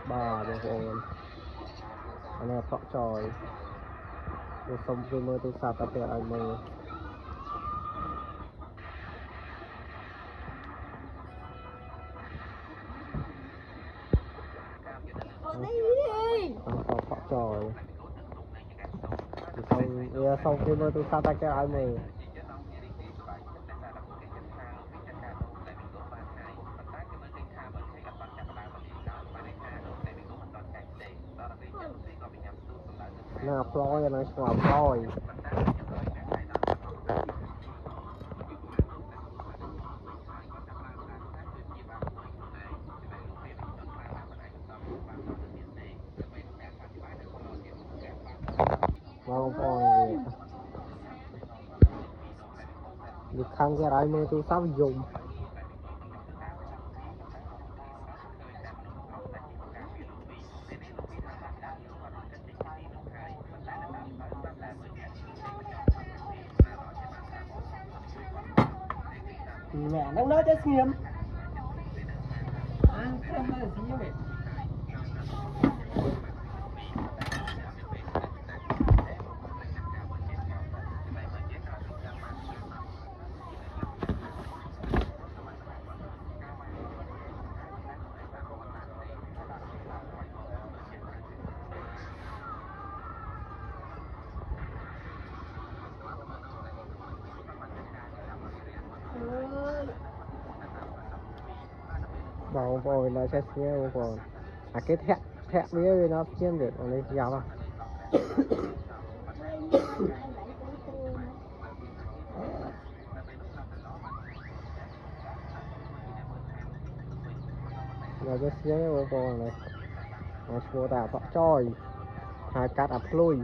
bàបងប្អូនអានេះថក់ចយtôi xong tôi mơ tôi sạt tập để anh mơ anh có thọ trò xong tôi mơ tôi sạt tập để anh mơ nè ploi nó xóa ploiបងប្អូនវាខាងគេឲ្យមើលទូរស័ព្ទយំmẹ đang nói cho xiêm ăn không nói gì vậy bảo vội là sẽ xe còn cái thẹn với nó chiên được ở đây giàu à là cái xe còn này nó xua tả tọ trôi hai cát ập lui